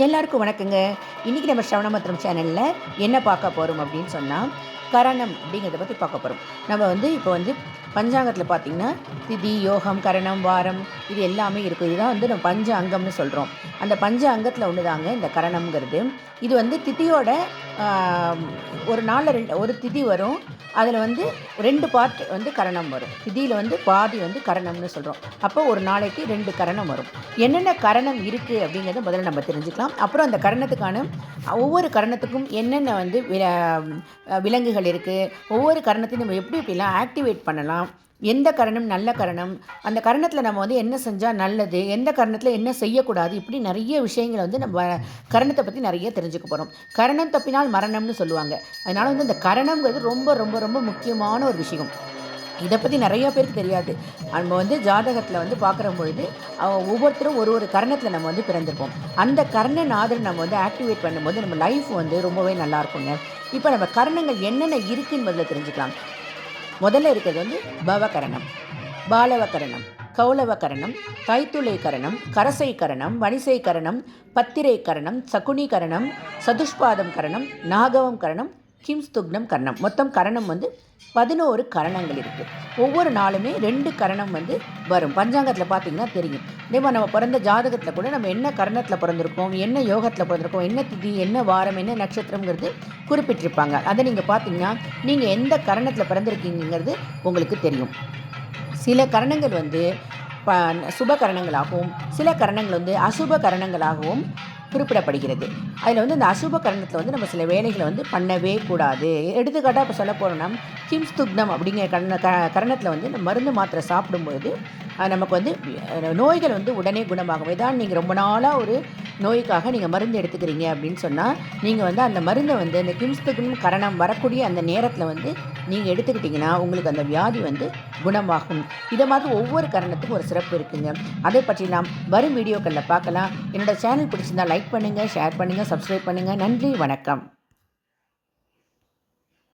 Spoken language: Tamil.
எல்லாருக்கும் வணக்கங்க. இன்றைக்கி நம்ம ஸ்ரவணமந்திரம் சேனலில் என்ன பார்க்க போகிறோம் அப்படின்னு சொன்னால், கரணம் அப்படிங்கிறத பற்றி பார்க்க போகிறோம். நம்ம இப்போ பஞ்சாங்கத்தில் பார்த்திங்கன்னா திதி, யோகம், கரணம், வாரம் இது எல்லாமே இருக்கும். இதுதான் நம்ம பஞ்ச அங்கம்னு சொல்கிறோம். அந்த பஞ்ச அங்கத்தில் ஒன்று தாங்க இந்த கரணம்ங்கிறது. இது திதியோட ஒரு நாளில் ஒரு திதி வரும். அதில் 2 பார்ட் கரணம் வரும். திதியில் பாதி கரணம்னு சொல்கிறோம். அப்போ ஒரு நாளைக்கு 2 கரணம் வரும். என்னென்ன கரணம் இருக்குது அப்படிங்கிறத முதல்ல நம்ம தெரிஞ்சுக்கலாம். அப்புறம் அந்த கரணத்துக்கான ஒவ்வொரு கரணத்துக்கும் என்னென்ன விலங்குகள் இருக்குது, ஒவ்வொரு கரணத்தையும் நம்ம எப்படிலாம் ஆக்டிவேட் பண்ணலாம், எந்த கரணம் நல்ல கரணம், அந்த கரணத்தில் நம்ம என்ன செஞ்சால் நல்லது, எந்த கரணத்தில் என்ன செய்யக்கூடாது, இப்படி நிறைய விஷயங்களை நம்ம கரணத்தை பற்றி நிறைய தெரிஞ்சுக்க போகிறோம். கரணம் தப்பினால் மரணம்னு சொல்லுவாங்க. அதனால் இந்த கரணங்கிறது ரொம்ப ரொம்ப ரொம்ப முக்கியமான ஒரு விஷயம். இதை பற்றி நிறைய பேருக்கு தெரியாது. நம்ம ஜாதகத்தில் பார்க்குற பொழுது ஒவ்வொருத்தரும் ஒரு ஒரு கரணத்தில் நம்ம பிறந்திருப்போம். அந்த கர்ணநாதர் நம்ம ஆக்டிவேட் பண்ணும்போது நம்ம லைஃப் ரொம்பவே நல்லாயிருக்குங்க. இப்போ நம்ம கரணங்கள் என்னென்ன இருக்குன்னு முதல்ல தெரிஞ்சுக்கலாம். முதல்ல இருக்கிறது பவகரணம், பாலவகரணம், கௌலவகரணம், தைத்துளை கரணம், கரசை கரணம், வணிசை கரணம், பத்திரை கரணம், சகுனி கரணம், சதுஷ்பாதம் கரணம், நாகவம் கரணம், கிம்ஸ்துக்னம் கரணம். மொத்தம் கரணம் 11 கரணங்கள் இருக்குது. ஒவ்வொரு நாளுமே 2 கரணம் வரும். பஞ்சாங்கத்தில் பார்த்திங்கன்னா தெரியும். இதேமாதிரி நம்ம பிறந்த ஜாதகத்தில் கூட நம்ம என்ன கரணத்தில் பிறந்திருக்கோம், என்ன யோகத்தில் பிறந்திருக்கோம், என்ன திதி, என்ன வாரம், என்ன நட்சத்திரங்கிறது குறிப்பிட்டிருப்பாங்க. அதை நீங்கள் பார்த்தீங்கன்னா நீங்கள் எந்த கரணத்தில் பிறந்திருக்கீங்கிறது உங்களுக்கு தெரியும். சில கரணங்கள் சுப கரணங்களாகவும் சில கரணங்கள் அசுப கரணங்களாகவும் குறிப்பிடப்படுகிறது. அதில் இந்த அசுப கரணத்தில் நம்ம சில வேலைகளை பண்ணவே கூடாது. எடுத்துக்காட்டாக இப்போ சொல்ல போகிறோம்னா கிம்ஸ்துக்னம் அப்படிங்கிற கரணத்தில் நம்ம மருந்து மாத்திரை சாப்பிடும்பொழுது நமக்கு நோய்கள் உடனே குணமாகும். இதான் நீங்கள் ரொம்ப நாளாக ஒரு நோய்க்காக நீங்கள் மருந்து எடுத்துக்கிறீங்க அப்படின்னு சொன்னால் நீங்கள் அந்த மருந்தை இந்த கிம்ஸ்துக்னம் கரணம் வரக்கூடிய அந்த நேரத்தில் நீங்கள் எடுத்துக்கிட்டிங்கன்னா உங்களுக்கு அந்த வியாதி குணமாகும். இதை மாதிரி ஒவ்வொரு கரணத்துக்கும் ஒரு சிறப்பு இருக்குங்க. அதை பற்றி நாம் வரும் வீடியோக்களில் பார்க்கலாம். என்னோடய சேனல் பிடிச்சிருந்தால் லைக் பண்ணுங்கள், ஷேர் பண்ணுங்கள், சப்ஸ்கிரைப் பண்ணுங்கள். நன்றி, வணக்கம்.